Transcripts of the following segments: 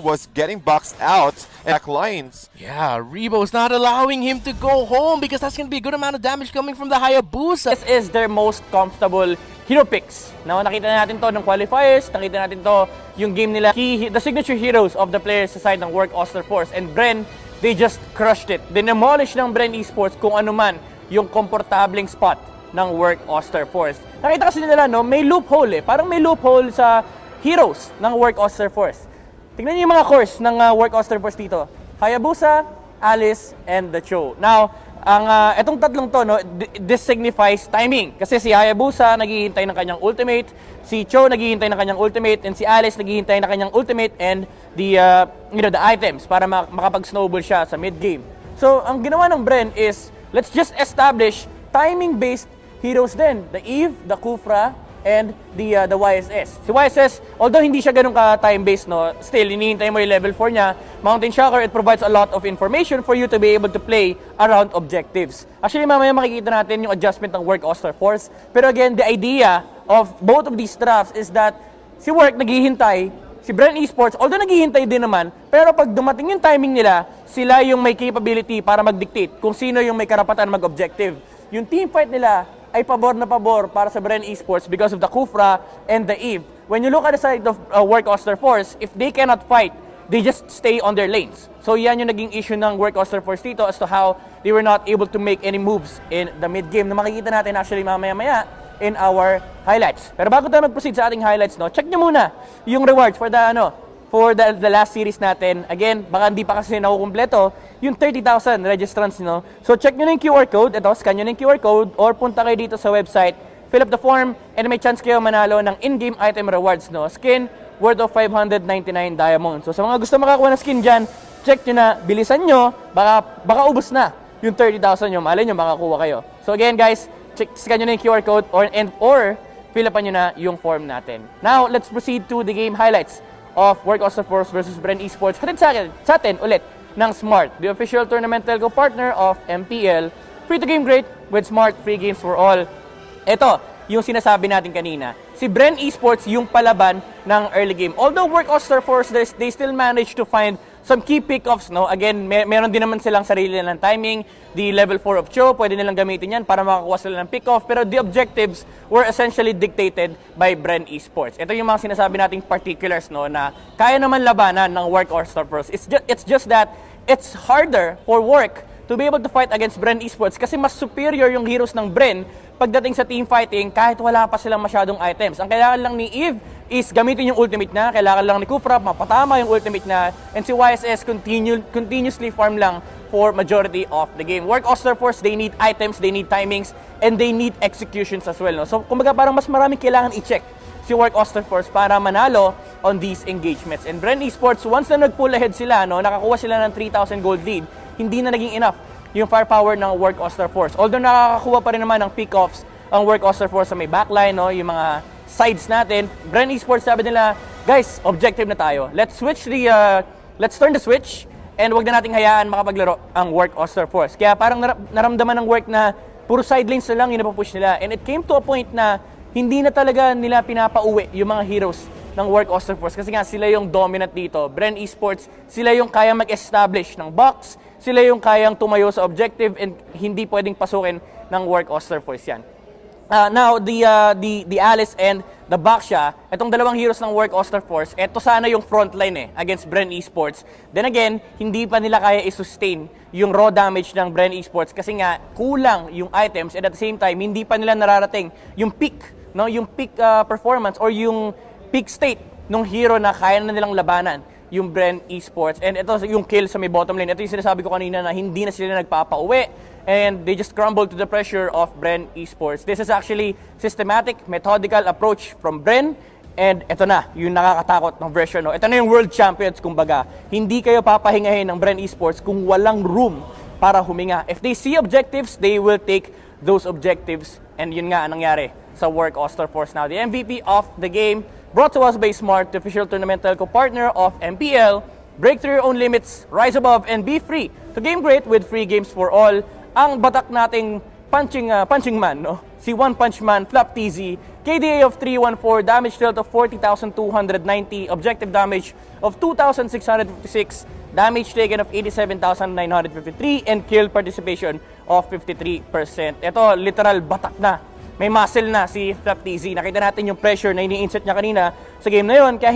was getting boxed out and back lines. Yeah, Rebo's not allowing him to go home because that's going to be a good amount of damage coming from the Hayabusa. This is their most comfortable hero picks. Now, nakita natin to ng qualifiers, nakita natin to yung game nila. The signature heroes of the players sa side ng Work Auster Force. And Bren, they just crushed it. Dinemolish ng Bren Esports kung ano man yung komportableng spot ng Work Auster Force. Nakita kasi nila, no, may loophole eh. Parang may loophole sa heroes ng Work Auster Force. Tingnan niyo yung mga course ng Work Auster Force dito. Hayabusa, Alice, and the Cho. Now, etong tatlong to, no, this signifies timing. Kasi si Hayabusa naghihintay ng kanyang ultimate, si Cho naghihintay ng kanyang ultimate, and si Alice naghihintay ng kanyang ultimate and the items para makapag-snowball siya sa mid-game. So, ang ginawa ng Bren is, let's just establish timing-based heroes din. The Eve, the Kufra, and the YSS. Si YSS, although hindi siya ganun ka-time-based, no, still, hinihintay mo yung level 4 niya, Mountain Shocker, it provides a lot of information for you to be able to play around objectives. Actually, mamaya makikita natin yung adjustment ng Work Auster Force. Pero again, the idea of both of these drafts is that si Work naghihintay, si Bren Esports, although naghihintay din naman, pero pag dumating yung timing nila, sila yung may capability para mag-dictate kung sino yung may karapatan mag-objective. Yung team fight nila ay pabor na pabor para sa Bren Esports because of the Kufra and the Eve. When you look at the side of Work Auster Force, if they cannot fight, they just stay on their lanes. So yan yung naging issue ng Work Auster Force dito as to how they were not able to make any moves in the mid-game na makikita natin actually mamaya-maya in our highlights. Pero bago tayo mag-proceed sa ating highlights, no, check nyo muna yung rewards for the last series natin. Again, baka hindi pa kasi nakukumpleto yung 30,000 registrants, no? So check nyo na yung QR code. Ito, scan nyo na yung QR code or punta kayo dito sa website, fill up the form, and may chance kayo manalo ng in-game item rewards, no? Skin worth of 599 diamonds. So sa mga gusto makakuha ng skin dyan, check nyo na, bilisan nyo, baka ubos na yung 30,000 nyo. Malay nyo, makakuha kayo. So again, guys, scan nyo na yung QR code or fill up nyo na yung form natin. Now, let's proceed to the game highlights of Work Auster Force versus Bren Esports. Hatid sa atin ulit ng Smart, the official tournament telco partner of MPL. Free to game great with Smart, free games for all. Ito, yung sinasabi natin kanina. Si Bren Esports yung palaban ng early game. Although Work Auster Force, they still managed to find some key pick-offs, no? Again, meron din naman silang sarili nilang timing. The level 4 of Cho, pwede nilang gamitin yan para makakuha sila ng pick-off. Pero the objectives were essentially dictated by Bren Esports. Ito yung mga sinasabi nating particulars, no? Na kaya naman labanan ng Work Auster Force. It's just that it's harder for Work to be able to fight against Bren Esports kasi mas superior yung heroes ng Bren pagdating sa team fighting kahit wala pa silang masyadong items. Ang kailangan lang ni Eve is gamitin yung ultimate na, kailangan lang ni Kufra mapatama yung ultimate na, and si YSS continuously farm lang for majority of the game. Work Auster Force, they need items, they need timings, and they need executions as well. No? So kumbaga parang mas maraming kailangan i-check si Work Auster Force para manalo on these engagements. And Bren Esports, once na nag-pull ahead sila, no, nakakuha sila ng 3,000 gold lead, hindi na naging enough yung firepower ng Work Auster Force. Although nakakakuha pa rin naman ng pick-offs ang Work Auster Force sa may backline, no, yung mga sides natin. Bren Esports, sabi nila, guys, objective na tayo. Let's turn the switch and wag na nating hayaan makapaglaro ang Work Auster Force. Kaya parang naramdaman ng Work na puro side lanes na lang yung napapush nila. And it came to a point na hindi na talaga nila pinapauwi yung mga heroes ng Work Auster Force kasi nga sila yung dominant dito. Bren Esports, sila yung kaya mag-establish ng box, sila yung kayang tumayo sa objective and hindi pwedeng pasukin ng Work Auster Force yan. Now, the Alice and the Baksha, itong dalawang heroes ng Work Auster Force, ito sana yung frontline against Bren Esports. Then again, hindi pa nila kaya i-sustain yung raw damage ng Bren Esports kasi nga kulang yung items and at the same time, hindi pa nila nararating yung peak, no? Yung peak performance or yung peak state ng hero na kaya na nilang labanan yung Bren Esports. And ito yung kill sa may bottom lane. Ito yung sinasabi ko kanina na hindi na sila nagpapauwi and they just crumble to the pressure of Bren Esports. This is actually systematic, methodical approach from Bren. And ito na, yung nakakatakot ng version. No? Ito na yung world champions, kumbaga. Hindi kayo papahingahin ng Bren Esports kung walang room para huminga. If they see objectives, they will take those objectives. And yun nga ang nangyari sa Work Auster Force. Now, the MVP of the game, brought to us by Smart, the official tournament telco partner of MPL. Break through your own limits, rise above, and be free to game great with free games for all. Ang batak nating punching man, no? Si One Punch Man, Flap TZ, KDA of 314, damage dealt of 40,290, objective damage of 2,656, damage taken of 87,953, and kill participation of 53%. Ito, literal batak na. May muscle na si Flap TZ. Nakita natin yung pressure na ini-insert niya kanina sa game na yun, kaya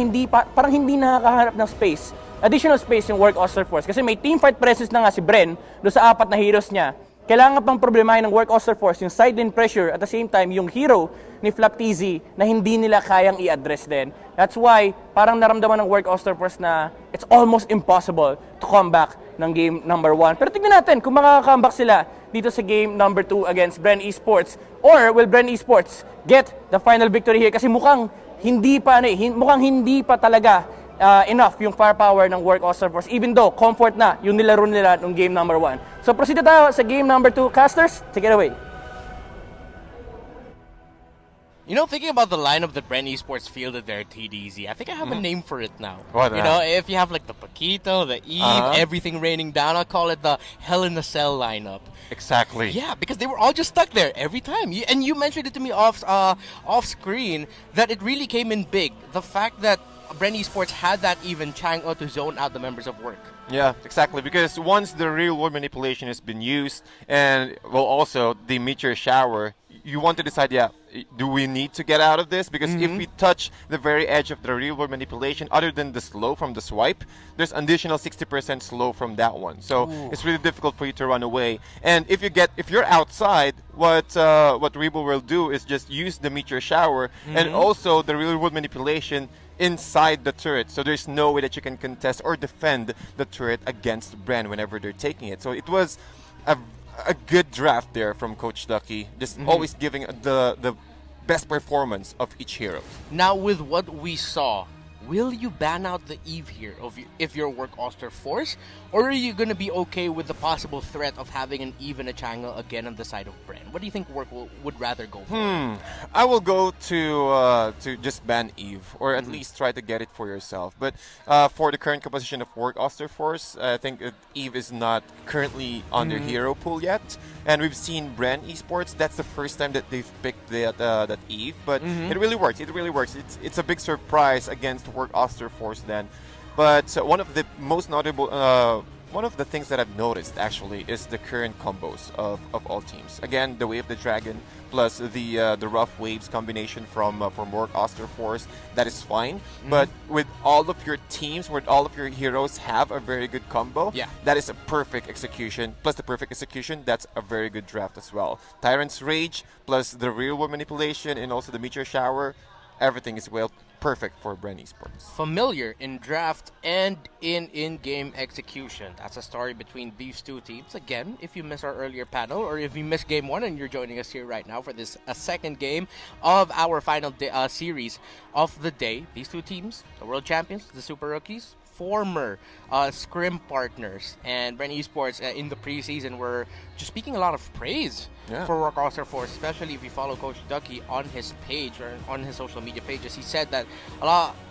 parang hindi nakakahanap ng space. Additional space yung Work Auster Force. Kasi may teamfight presence na nga si Bren doon sa 4 na heroes niya. Kailangan pang problemahin ng Work Auster Force yung side lane pressure at the same time yung hero ni Flap TZ na hindi nila kayang i-address din. That's why parang naramdaman ng Work Auster Force na it's almost impossible to come back ng game number 1. Pero tignan natin kung makaka-comeback sila dito sa game number 2 against Bren Esports, or will Bren Esports get the final victory here? Kasi mukhang hindi pa talaga enough yung firepower ng Work Auster Force, even though comfort na yung nilaro nila nung game number 1. So proceed na tayo sa game number 2. Casters, take it away. You know, thinking about the lineup that Bren Esports fielded there at TDZ, I think I have a name for it now. What? You know, if you have like the Paquito, the Eve, everything raining down, I'll call it the Hell in a Cell lineup. Exactly. Yeah, because they were all just stuck there every time. And you mentioned it to me off screen that it really came in big. The fact that Bren Esports had that even Chang'o to zone out the members of Work. Yeah, exactly. Because once the real world manipulation has been used, and well, also the meteor shower, you want to decide, yeah, do we need to get out of this? Because if we touch the very edge of the real world manipulation, other than the slow from the swipe, there's additional 60% slow from that one. So it's really difficult for you to run away. And if you're outside, what Rebo will do is just use the meteor shower and also the real world manipulation inside the turret, so there's no way that you can contest or defend the turret against Bren whenever they're taking it. So it was a good draft there from Coach Ducky, just always giving the best performance of each hero. Now, with what we saw, will you ban out the Eve here if you're Work Auster Force, or are you going to be okay with the possible threat of having an Eve and a Chang'o again on the side of Bren? What do you think Work would rather go for? I will go to just ban Eve, or at least try to get it for yourself. But for the current composition of Work Auster Force, I think Eve is not currently on their hero pool yet. And we've seen Bren Esports, that's the first time that they've picked that Eve. But it really works. It really works. It's a big surprise against Work Auster Force then. But one of the most notable, one of the things that I've noticed actually is the current combos of all teams. Again, the Wave of the Dragon plus the Rough Waves combination from Work Auster Force, that is fine. But with all of your teams, with all of your heroes have a very good combo, that is a perfect execution. Plus the perfect execution, that's a very good draft as well. Tyrant's Rage plus the real world manipulation and also the Meteor Shower, everything is perfect for Bren Esports. Familiar in draft and in-game execution. That's a story between these two teams. Again, if you missed our earlier panel, or if you missed game 1 and you're joining us here right now for this second game of our final series of the day, these two teams, the world champions, the Super Rookies, former scrim partners, and Bren Esports in the preseason were just speaking a lot of praise for Work Auster Force, especially if you follow Coach Ducky on his page or on his social media pages. He said that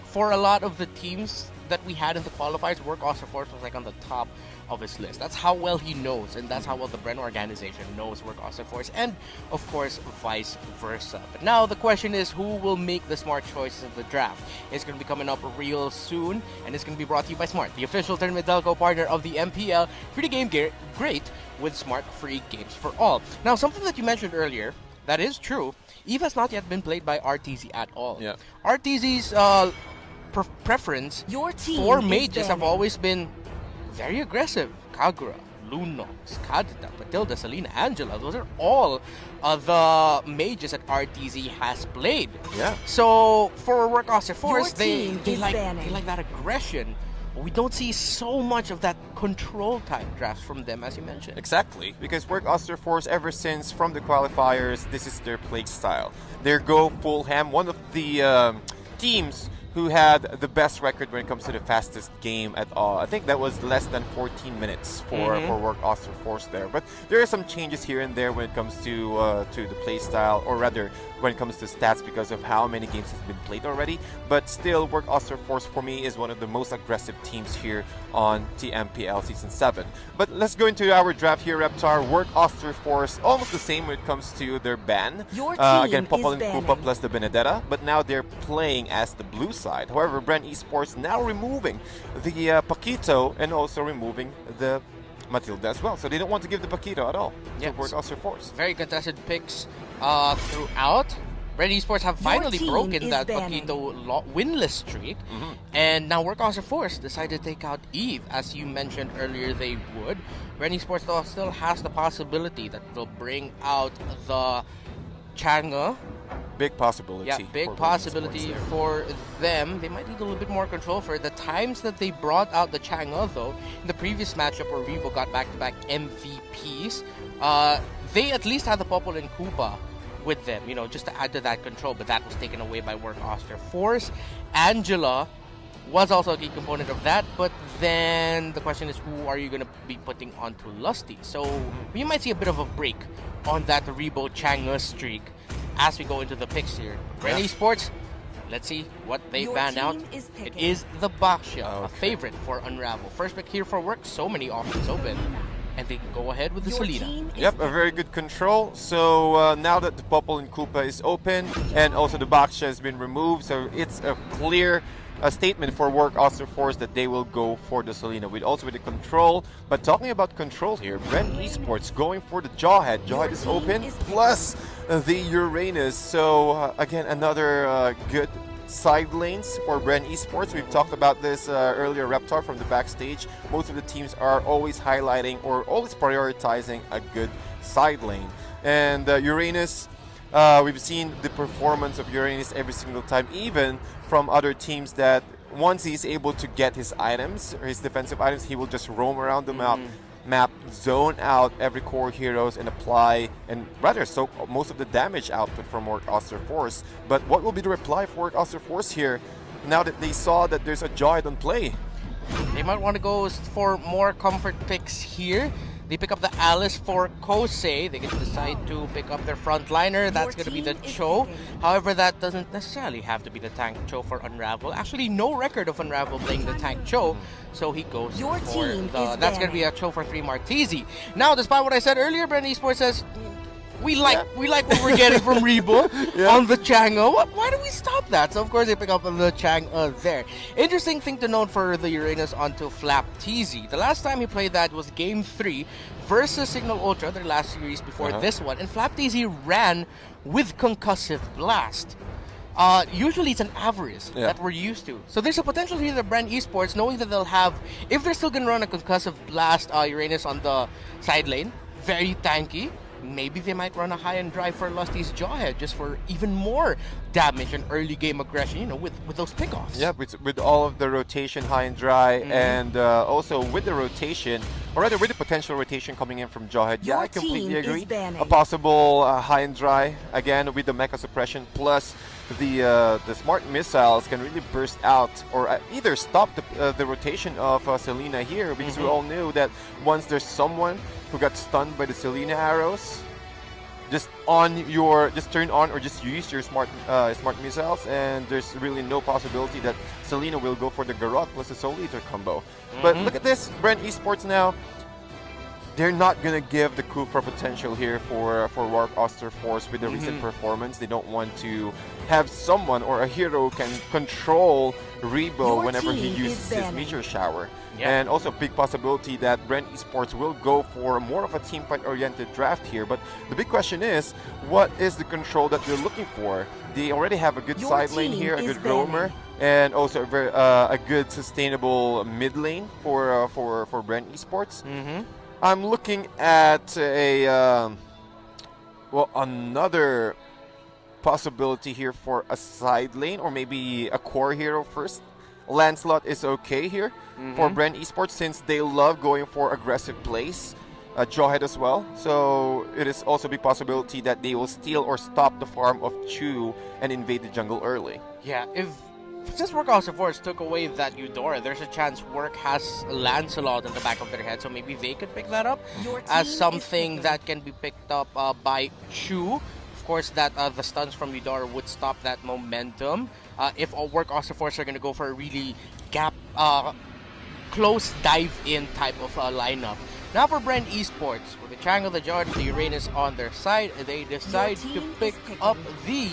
for a lot of the teams that we had in the qualifiers, Work Auster Force was like on the top of his list. That's how well he knows, and that's how well the Bren organization knows Work Auster Force, and of course vice versa. But now the question is, who will make the smart choices of the draft? It's going to be coming up real soon, and it's going to be brought to you by Smart, the official tournament telco partner of the MPL. Free to game great with Smart free games for all. Now, something that you mentioned earlier, that is true. Eve has not yet been played by RTZ at all. RTZ's preference for mages have always been very aggressive. Kagura, Lunox, Kadita, Matilda, Selena, Angela, those are all the mages that RTZ has played. So for Work Auster Force, they like that aggression. We don't see so much of that control type drafts from them, as you mentioned. Exactly, because Work Auster Force, ever since from the qualifiers, this is their play style. They go full ham. One of the teams who had the best record when it comes to the fastest game at all. I think that was less than 14 minutes for Work Auster Force there. But there are some changes here and there when it comes to the play style, or rather when it comes to stats, because of how many games has been played already. But still, Work Auster Force for me is one of the most aggressive teams here on the MPL Season 7. But let's go into our draft here, Reptar. Work Auster Force, almost the same when it comes to their ban. Your team Again, Popol is and Koopa banning. plus the Benedetta, but now they're playing as the blue side. However, Bren Esports now removing the Paquito and also removing the Matilda as well. So they don't want to give the Paquito at all to Work Auster Force. Very contested picks throughout. Bren Esports have finally team broken is that banning. Paquito winless streak. And now Work Auster Force decided to take out Eve, as you mentioned earlier they would. Bren Esports though still has the possibility that they'll bring out the Chang'e. Big possibility. Yeah, big for Bren possibility Esports there. for them. They might need a little bit more control for it. The times that they brought out the Chang'e, though, in the previous matchup where Rebo got back-to-back MVPs, they at least had the Popol and Koopa with them, you know, just to add to that control. But that was taken away by Work Auster Force. Angela was also a key component of that, but then the question is, who are you going to be putting onto Lusty? So we might see a bit of a break on that Rebo Chang'e streak as we go into the picks here. Bren Esports, let's see what they Your ban team out. is It picking. is the Baxia, a Okay. favorite for Unravel. First pick here for Work, so many options open. And they go ahead with the Your Selena. team is Yep, a very good control. So now that the Popol and Koopa is open and also the Baxia has been removed, so it's a clear statement for Work Auster Force that they will go for the Selena with the control. But talking about control here, Bren Esports going for the Jawhead. Jawhead is team open, is plus the Uranus. So again, another good side lanes for Bren Esports. We've talked about this earlier, Reptar, from the backstage. Most of the teams are always highlighting or always prioritizing a good side lane. And Uranus, we've seen the performance of Uranus every single time, even from other teams, that once he's able to get his items, or his defensive items, he will just roam around the map, zone out every core heroes and apply, and rather soak most of the damage output from Work Auster Force. But what will be the reply for Work Auster Force here, now that they saw that there's a Jawhead on play? They might want to go for more comfort picks here. They pick up the Alice for Kosei. They can decide to pick up their frontliner. That's going to be the team is Cho. picking. However, that doesn't necessarily have to be the tank Cho for Unravel. Actually, no record of Unravel playing the tank Cho. So he goes Your for team the... is That's going to be a banning. Cho for 3 Martese. Now, despite what I said earlier, Bren Esports says... We like what we're getting from Rebo on the Chang'e. Why do we stop that? So of course they pick up the Chang'e there. Interesting thing to note for the Uranus onto Flap TZ. The last time he played that was Game 3 versus Signal Ultra, their last series before this one. And Flap TZ ran with Concussive Blast. Usually it's an Avarice that we're used to. So there's a potential here that Bren Esports, knowing that they'll have, if they're still going to run a Concussive Blast Uranus on the side lane, very tanky, maybe they might run a high and dry for Lusty's Jawhead just for even more damage and early game aggression, you know, with those pickoffs. Yeah, with all of the rotation high and dry, and also with the rotation, or rather with the potential rotation coming in from Jawhead. Yeah, Your I completely team is agree. banning. A possible high and dry, again, with the mecha suppression, plus the smart missiles can really burst out or either stop the rotation of Selena here, because we all knew that once there's someone who got stunned by the Selena arrows, just turn on or just use your smart missiles, and there's really no possibility that Selena will go for the Garrote plus the Soul Eater combo. But look at this, Bren Esports now. They're not gonna give the coup for potential here for Work Auster Force with the recent performance. They don't want to have someone or a hero who can control Rebo Your whenever he team is uses his banning. Meteor Shower. Yeah. And also big possibility that Bren Esports will go for more of a team fight oriented draft here. But the big question is, what is the control that they're looking for? They already have a good Your side lane team here, a is good roamer, banning. and also a good sustainable mid lane for Bren Esports. I'm looking at another possibility here for a side lane, or maybe a core hero first. Lancelot is okay here for Bren Esports, since they love going for aggressive plays. Jawhead as well. So it is also a big possibility that they will steal or stop the farm of Chu and invade the jungle early. Yeah, if since Work Auster Force took away that Eudora, there's a chance Work has Lancelot in the back of their head, so maybe they could pick that up as something that can be picked up by Chu. Of course, that the stuns from Eudora would stop that momentum. If Work Auster Force are going to go for a really close dive-in type of lineup. Now for Bren Esports, with the Triangle, the Jordan, the Uranus on their side, they decide to pick up the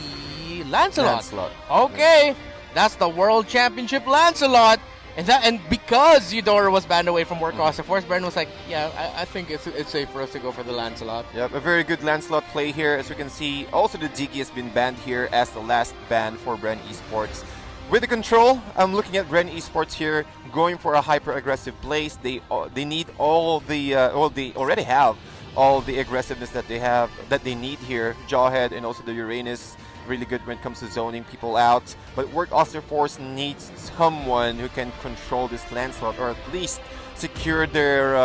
Lancelot. Okay, that's the World Championship Lancelot. And because Eudora was banned away from Work Auster Force, Bren was like, yeah, I think it's safe for us to go for the Lancelot. Yep, a very good Lancelot play here. As we can see, also the Diggy has been banned here as the last ban for Bren Esports. With the control, I'm looking at Bren Esports here, going for a hyper-aggressive plays. They need all the, they already have all the aggressiveness that they need here. Jawhead and also the Uranus, really good when it comes to zoning people out. But Work Auster Force needs someone who can control this Lancelot, or at least secure their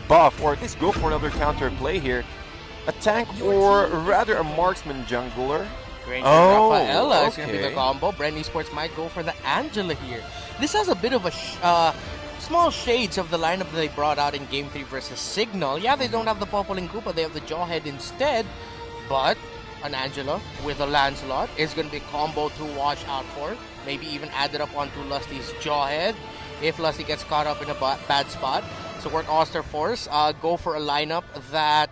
buff, or at least go for another counter play here. A tank, or rather a marksman jungler. Rafaela is going to be the combo. Bren Esports might go for the Angela here. This has a bit of a small shades of the lineup that they brought out in Game 3 versus Signal. Yeah, they don't have the Popol and Koopa, they have the Jawhead instead. But an Angela with a Lancelot is going to be a combo to watch out for. Maybe even add it up onto Lusty's Jawhead if Lusty gets caught up in a bad spot. So Work Auster Force go for a lineup that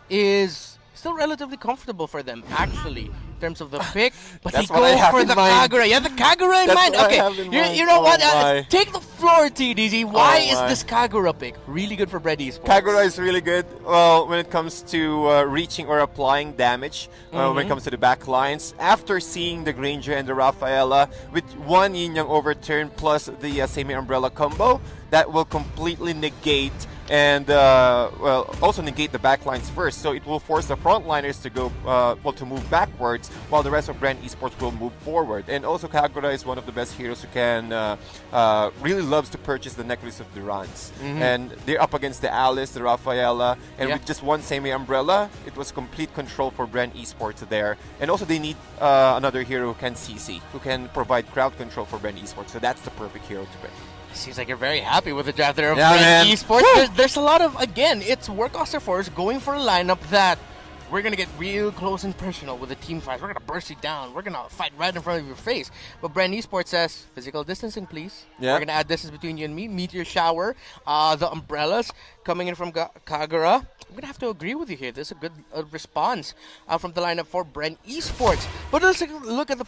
is still relatively comfortable for them, actually, in terms of the pick. But they go for the Kagura. Yeah, the Kagura in mind. Okay, you know what? Take the floor, TDZ. Why is this Kagura pick really good for Bren Esports? Kagura is really good. Well, when it comes to reaching or applying damage, when it comes to the back lines. After seeing the Granger and the Rafaela with one Yin Yang overturn plus the semi-umbrella combo, that will completely negate and also negate the backlines first. So it will force the frontliners to go to move backwards, while the rest of Bren Esports will move forward. And also Kagura is one of the best heroes who can really loves to purchase the Necklace of Durance. And they're up against the Alice, the Rafaela, and with just one semi-umbrella, it was complete control for Bren Esports there. And also they need another hero who can CC, who can provide crowd control for Bren Esports. So that's the perfect hero to pick. Seems like you're very happy with the draft there of Bren Esports. There's a lot of, again, it's Work Auster Force going for a lineup that we're going to get real close and personal with the team fights. We're going to burst you down. We're going to fight right in front of your face. But Bren Esports says, physical distancing, please. We're going to add distance between you and me. Meteor shower. The umbrellas coming in from Kagura. I'm going to have to agree with you here. This is a good response from the lineup for Bren Esports. But let's look at the